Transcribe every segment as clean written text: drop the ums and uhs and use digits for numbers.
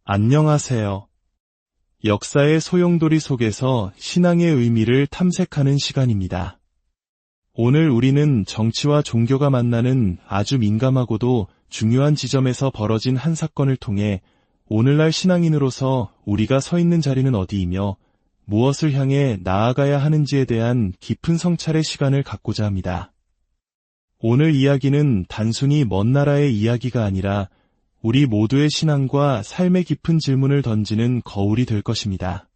안녕하세요. 역사의 소용돌이 속에서 신앙의 의미를 탐색하는 시간입니다. 오늘 우리는 정치와 종교가 만나는 아주 민감하고도 중요한 지점에서 벌어진 한 사건을 통해 오늘날 신앙인으로서 우리가 서 있는 자리는 어디이며 무엇을 향해 나아가야 하는지에 대한 깊은 성찰의 시간을 갖고자 합니다. 오늘 이야기는 단순히 먼 나라의 이야기가 아니라 우리 모두의 신앙과 삶의 깊은 질문을 던지는 거울이 될 것입니다.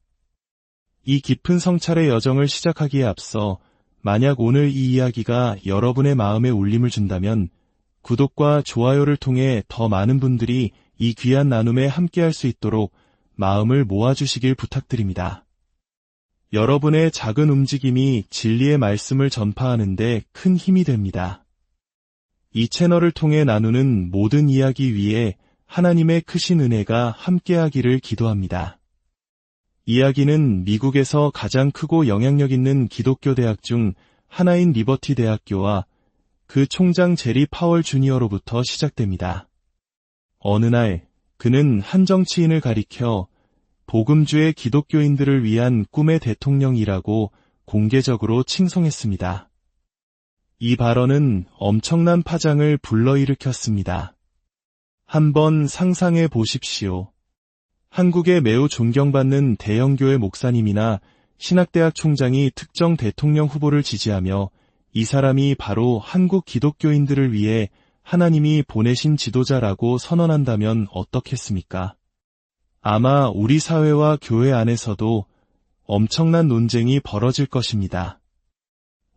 이 깊은 성찰의 여정을 시작하기에 앞서 만약 오늘 이 이야기가 여러분의 마음에 울림을 준다면 구독과 좋아요를 통해 더 많은 분들이 이 귀한 나눔에 함께할 수 있도록 마음을 모아주시길 부탁드립니다. 여러분의 작은 움직임이 진리의 말씀을 전파하는 데 큰 힘이 됩니다. 이 채널을 통해 나누는 모든 이야기 위에 하나님의 크신 은혜가 함께하기를 기도합니다. 이야기는 미국에서 가장 크고 영향력 있는 기독교 대학 중 하나인 리버티 대학교와 그 총장 제리 파월 주니어로부터 시작됩니다. 어느 날 그는 한 정치인을 가리켜 복음주의 기독교인들을 위한 꿈의 대통령이라고 공개적으로 칭송했습니다. 이 발언은 엄청난 파장을 불러일으켰습니다. 한번 상상해 보십시오. 한국의 매우 존경받는 대형교회 목사님이나 신학대학 총장이 특정 대통령 후보를 지지하며 이 사람이 바로 한국 기독교인들을 위해 하나님이 보내신 지도자라고 선언한다면 어떻겠습니까? 아마 우리 사회와 교회 안에서도 엄청난 논쟁이 벌어질 것입니다.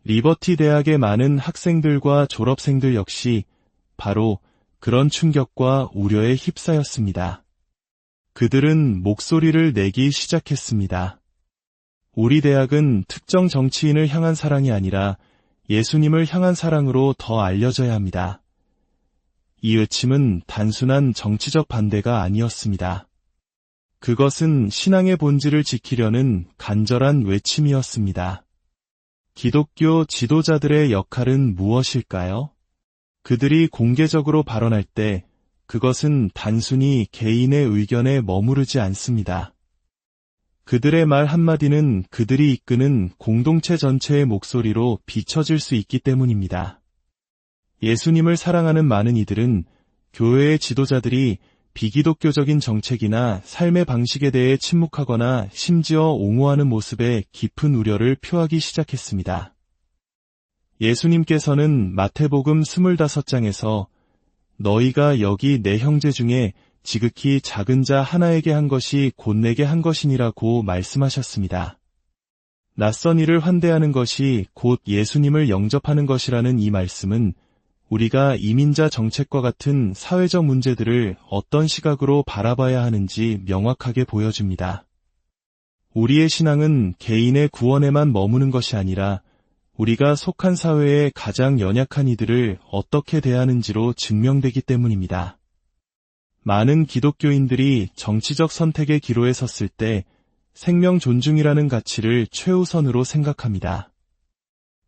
리버티 대학의 많은 학생들과 졸업생들 역시 바로 그런 충격과 우려에 휩싸였습니다. 그들은 목소리를 내기 시작했습니다. 우리 대학은 특정 정치인을 향한 사랑이 아니라 예수님을 향한 사랑으로 더 알려져야 합니다. 이 외침은 단순한 정치적 반대가 아니었습니다. 그것은 신앙의 본질을 지키려는 간절한 외침이었습니다. 기독교 지도자들의 역할은 무엇일까요? 그들이 공개적으로 발언할 때 그것은 단순히 개인의 의견에 머무르지 않습니다. 그들의 말 한마디는 그들이 이끄는 공동체 전체의 목소리로 비춰질 수 있기 때문입니다. 예수님을 사랑하는 많은 이들은 교회의 지도자들이 비기독교적인 정책이나 삶의 방식에 대해 침묵하거나 심지어 옹호하는 모습에 깊은 우려를 표하기 시작했습니다. 예수님께서는 마태복음 25장에서 너희가 여기 내 형제 중에 지극히 작은 자 하나에게 한 것이 곧 내게 한 것이니라고 말씀하셨습니다. 낯선 이를 환대하는 것이 곧 예수님을 영접하는 것이라는 이 말씀은 우리가 이민자 정책과 같은 사회적 문제들을 어떤 시각으로 바라봐야 하는지 명확하게 보여줍니다. 우리의 신앙은 개인의 구원에만 머무는 것이 아니라 우리가 속한 사회의 가장 연약한 이들을 어떻게 대하는지로 증명되기 때문입니다. 많은 기독교인들이 정치적 선택의 기로에 섰을 때 생명 존중이라는 가치를 최우선으로 생각합니다.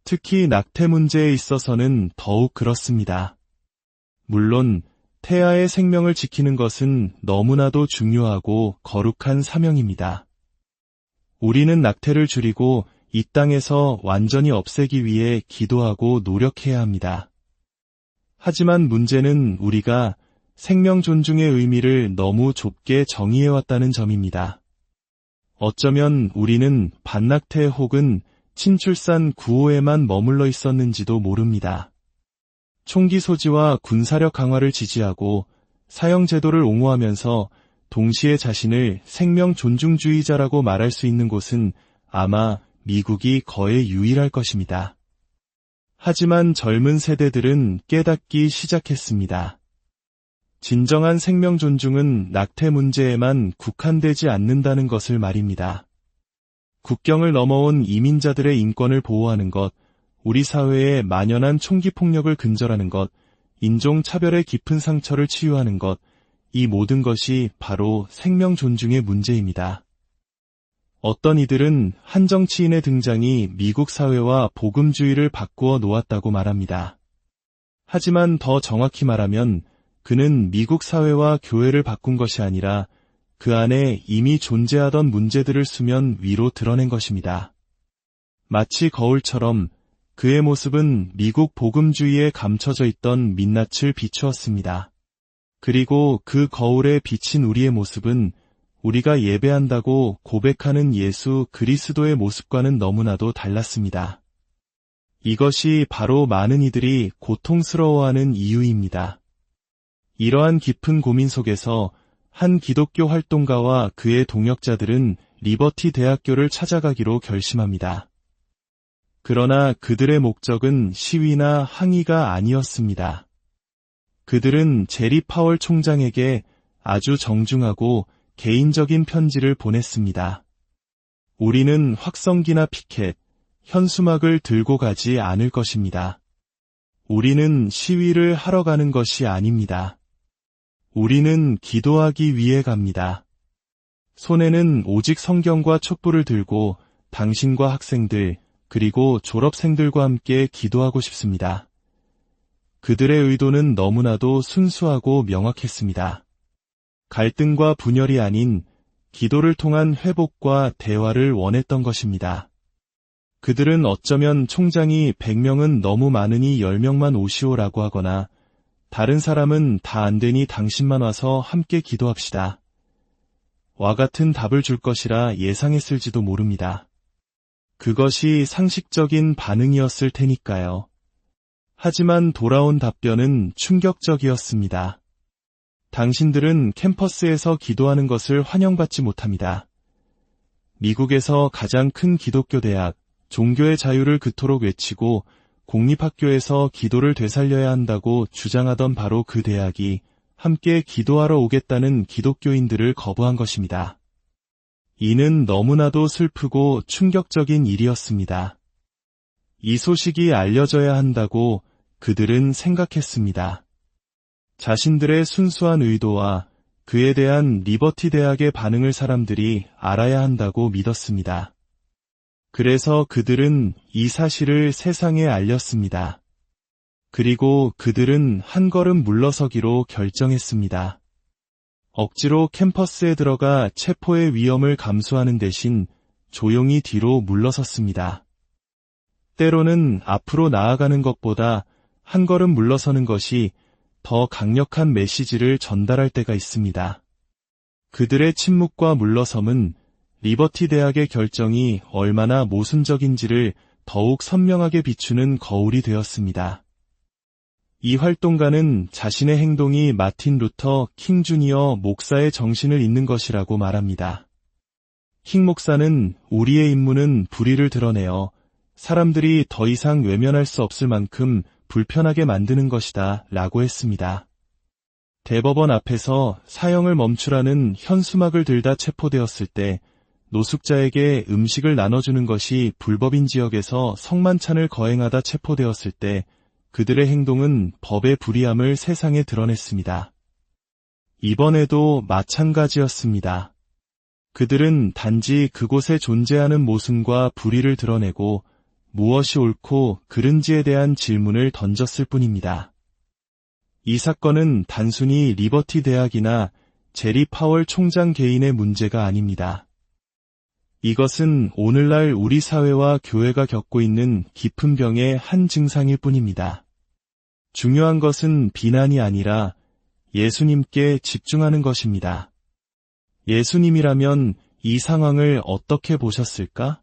특히 낙태 문제에 있어서는 더욱 그렇습니다. 물론 태아의 생명을 지키는 것은 너무나도 중요하고 거룩한 사명입니다. 우리는 낙태를 줄이고 이 땅에서 완전히 없애기 위해 기도하고 노력해야 합니다. 하지만 문제는 우리가 생명 존중의 의미를 너무 좁게 정의해왔다는 점입니다. 어쩌면 우리는 반낙태 혹은 친출산 구호에만 머물러 있었는지도 모릅니다. 총기 소지와 군사력 강화를 지지하고 사형제도를 옹호하면서 동시에 자신을 생명 존중주의자라고 말할 수 있는 곳은 아마 미국이 거의 유일할 것입니다. 하지만 젊은 세대들은 깨닫기 시작했습니다. 진정한 생명 존중은 낙태 문제에만 국한되지 않는다는 것을 말입니다. 국경을 넘어온 이민자들의 인권을 보호하는 것, 우리 사회에 만연한 총기 폭력을 근절하는 것, 인종차별의 깊은 상처를 치유하는 것, 이 모든 것이 바로 생명 존중의 문제입니다. 어떤 이들은 한 정치인의 등장이 미국 사회와 복음주의를 바꾸어 놓았다고 말합니다. 하지만 더 정확히 말하면 그는 미국 사회와 교회를 바꾼 것이 아니라 그 안에 이미 존재하던 문제들을 수면 위로 드러낸 것입니다. 마치 거울처럼 그의 모습은 미국 복음주의에 감춰져 있던 민낯을 비추었습니다. 그리고 그 거울에 비친 우리의 모습은 우리가 예배한다고 고백하는 예수 그리스도의 모습과는 너무나도 달랐습니다. 이것이 바로 많은 이들이 고통스러워하는 이유입니다. 이러한 깊은 고민 속에서 한 기독교 활동가와 그의 동역자들은 리버티 대학교를 찾아가기로 결심합니다. 그러나 그들의 목적은 시위나 항의가 아니었습니다. 그들은 제리 파월 총장에게 아주 정중하고 개인적인 편지를 보냈습니다. 우리는 확성기나 피켓, 현수막을 들고 가지 않을 것입니다. 우리는 시위를 하러 가는 것이 아닙니다. 우리는 기도하기 위해 갑니다. 손에는 오직 성경과 촛불을 들고 당신과 학생들, 그리고 졸업생들과 함께 기도하고 싶습니다. 그들의 의도는 너무나도 순수하고 명확했습니다. 갈등과 분열이 아닌 기도를 통한 회복과 대화를 원했던 것입니다. 그들은 어쩌면 총장이 100명은 너무 많으니 10명만 오시오라고 하거나 다른 사람은 다 안 되니 당신만 와서 함께 기도합시다. 와 같은 답을 줄 것이라 예상했을지도 모릅니다. 그것이 상식적인 반응이었을 테니까요. 하지만 돌아온 답변은 충격적이었습니다. 당신들은 캠퍼스에서 기도하는 것을 환영받지 못합니다. 미국에서 가장 큰 기독교 대학, 종교의 자유를 그토록 외치고 공립학교에서 기도를 되살려야 한다고 주장하던 바로 그 대학이 함께 기도하러 오겠다는 기독교인들을 거부한 것입니다. 이는 너무나도 슬프고 충격적인 일이었습니다. 이 소식이 알려져야 한다고 그들은 생각했습니다. 자신들의 순수한 의도와 그에 대한 리버티 대학의 반응을 사람들이 알아야 한다고 믿었습니다. 그래서 그들은 이 사실을 세상에 알렸습니다. 그리고 그들은 한 걸음 물러서기로 결정했습니다. 억지로 캠퍼스에 들어가 체포의 위험을 감수하는 대신 조용히 뒤로 물러섰습니다. 때로는 앞으로 나아가는 것보다 한 걸음 물러서는 것이 더 강력한 메시지를 전달할 때가 있습니다. 그들의 침묵과 물러섬은 리버티 대학의 결정이 얼마나 모순적인지를 더욱 선명하게 비추는 거울이 되었습니다. 이 활동가는 자신의 행동이 마틴 루터 킹 주니어 목사의 정신을 잇는 것이라고 말합니다. 킹 목사는 우리의 임무는 불의를 드러내어 사람들이 더 이상 외면할 수 없을 만큼 불편하게 만드는 것이다 라고 했습니다. 대법원 앞에서 사형을 멈추라는 현수막을 들다 체포되었을 때 노숙자에게 음식을 나눠주는 것이 불법인 지역에서 성만찬을 거행하다 체포되었을 때 그들의 행동은 법의 불의함을 세상에 드러냈습니다. 이번에도 마찬가지였습니다. 그들은 단지 그곳에 존재하는 모순과 불의를 드러내고 무엇이 옳고 그른지에 대한 질문을 던졌을 뿐입니다. 이 사건은 단순히 리버티 대학이나 제리 파월 총장 개인의 문제가 아닙니다. 이것은 오늘날 우리 사회와 교회가 겪고 있는 깊은 병의 한 증상일 뿐입니다. 중요한 것은 비난이 아니라 예수님께 집중하는 것입니다. 예수님이라면 이 상황을 어떻게 보셨을까?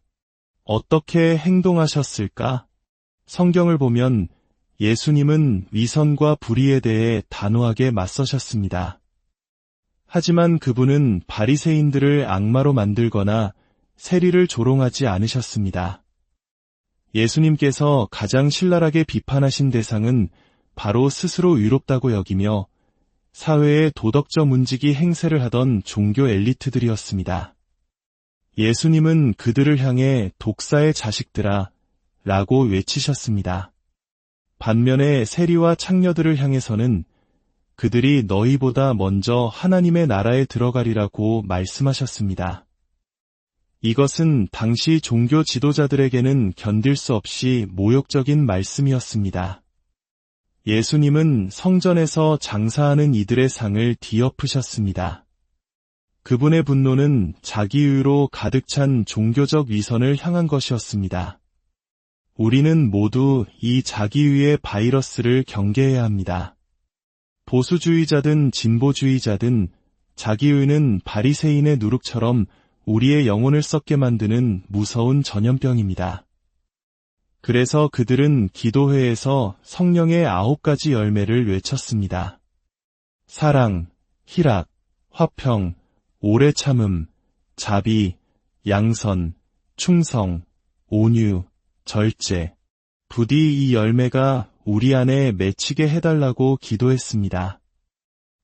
어떻게 행동하셨을까? 성경을 보면 예수님은 위선과 불의에 대해 단호하게 맞서셨습니다. 하지만 그분은 바리새인들을 악마로 만들거나 세리를 조롱하지 않으셨습니다. 예수님께서 가장 신랄하게 비판하신 대상은 바로 스스로 의롭다고 여기며 사회의 도덕적 문지기 행세를 하던 종교 엘리트들이었습니다. 예수님은 그들을 향해 독사의 자식들아 라고 외치셨습니다. 반면에 세리와 창녀들을 향해서는 그들이 너희보다 먼저 하나님의 나라에 들어가리라고 말씀하셨습니다. 이것은 당시 종교 지도자들에게는 견딜 수 없이 모욕적인 말씀이었습니다. 예수님은 성전에서 장사하는 이들의 상을 뒤엎으셨습니다. 그분의 분노는 자기의로 가득 찬 종교적 위선을 향한 것이었습니다. 우리는 모두 이 자기의의 바이러스를 경계해야 합니다. 보수주의자든 진보주의자든 자기의는 바리새인의 누룩처럼 우리의 영혼을 썩게 만드는 무서운 전염병입니다. 그래서 그들은 기도회에서 성령의 9가지 열매를 외쳤습니다. 사랑, 희락, 화평, 오래 참음, 자비, 양선, 충성, 온유, 절제. 부디 이 열매가 우리 안에 맺히게 해달라고 기도했습니다.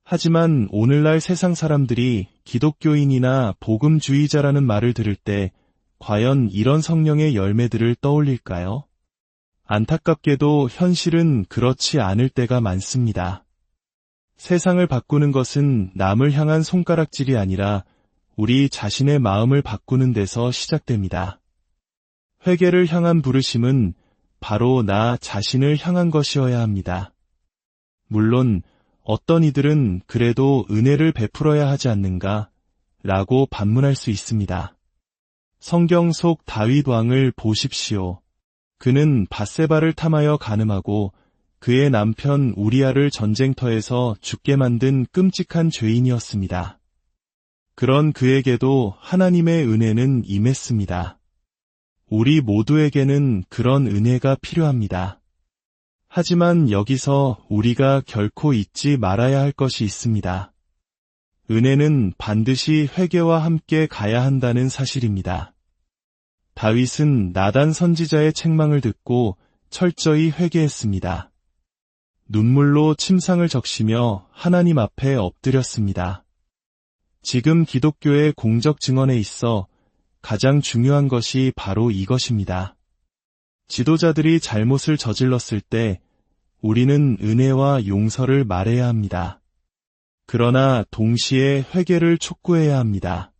하지만 오늘날 세상 사람들이 기독교인이나 복음주의자라는 말을 들을 때 과연 이런 성령의 열매들을 떠올릴까요? 안타깝게도 현실은 그렇지 않을 때가 많습니다. 세상을 바꾸는 것은 남을 향한 손가락질이 아니라 우리 자신의 마음을 바꾸는 데서 시작됩니다. 회개를 향한 부르심은 바로 나 자신을 향한 것이어야 합니다. 물론 어떤 이들은 그래도 은혜를 베풀어야 하지 않는가? 라고 반문할 수 있습니다. 성경 속 다윗 왕을 보십시오. 그는 밧세바를 탐하여 간음하고 그의 남편 우리아를 전쟁터에서 죽게 만든 끔찍한 죄인이었습니다. 그런 그에게도 하나님의 은혜는 임했습니다. 우리 모두에게는 그런 은혜가 필요합니다. 하지만 여기서 우리가 결코 잊지 말아야 할 것이 있습니다. 은혜는 반드시 회개와 함께 가야 한다는 사실입니다. 다윗은 나단 선지자의 책망을 듣고 철저히 회개했습니다. 눈물로 침상을 적시며 하나님 앞에 엎드렸습니다. 지금 기독교의 공적 증언에 있어 가장 중요한 것이 바로 이것입니다. 지도자들이 잘못을 저질렀을 때 우리는 은혜와 용서를 말해야 합니다. 그러나 동시에 회개를 촉구해야 합니다.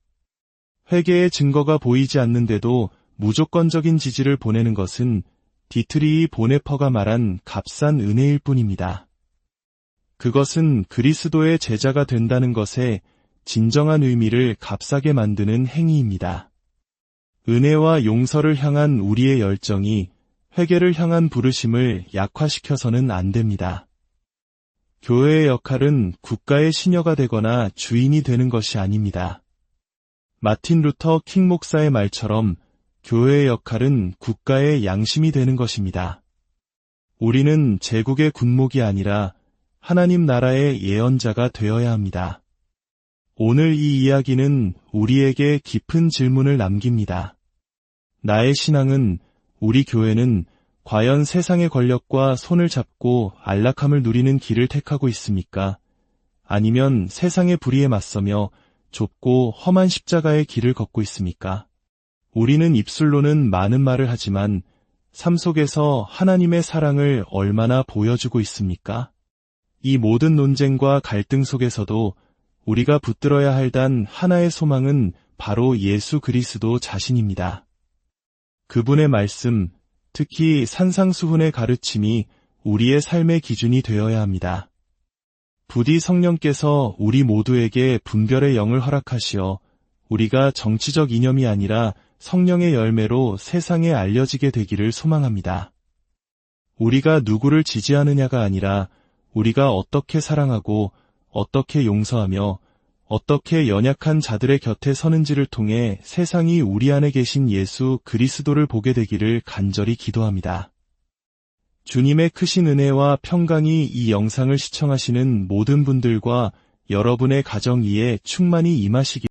회개의 증거가 보이지 않는데도 무조건적인 지지를 보내는 것은 디트리히 보네퍼가 말한 값싼 은혜일 뿐입니다. 그것은 그리스도의 제자가 된다는 것의 진정한 의미를 값싸게 만드는 행위입니다. 은혜와 용서를 향한 우리의 열정이 회개를 향한 부르심을 약화시켜서는 안 됩니다. 교회의 역할은 국가의 시녀가 되거나 주인이 되는 것이 아닙니다. 마틴 루터 킹 목사의 말처럼 교회의 역할은 국가의 양심이 되는 것입니다. 우리는 제국의 군목이 아니라 하나님 나라의 예언자가 되어야 합니다. 오늘 이 이야기는 우리에게 깊은 질문을 남깁니다. 나의 신앙은, 우리 교회는 과연 세상의 권력과 손을 잡고 안락함을 누리는 길을 택하고 있습니까? 아니면 세상의 불의에 맞서며 좁고 험한 십자가의 길을 걷고 있습니까? 우리는 입술로는 많은 말을 하지만 삶 속에서 하나님의 사랑을 얼마나 보여주고 있습니까? 이 모든 논쟁과 갈등 속에서도 우리가 붙들어야 할 단 하나의 소망은 바로 예수 그리스도 자신입니다. 그분의 말씀, 특히 산상수훈의 가르침이 우리의 삶의 기준이 되어야 합니다. 부디 성령께서 우리 모두에게 분별의 영을 허락하시어 우리가 정치적 이념이 아니라 성령의 열매로 세상에 알려지게 되기를 소망합니다. 우리가 누구를 지지하느냐가 아니라 우리가 어떻게 사랑하고 어떻게 용서하며 어떻게 연약한 자들의 곁에 서는지를 통해 세상이 우리 안에 계신 예수 그리스도를 보게 되기를 간절히 기도합니다. 주님의 크신 은혜와 평강이 이 영상을 시청하시는 모든 분들과 여러분의 가정 위에 충만히 임하시기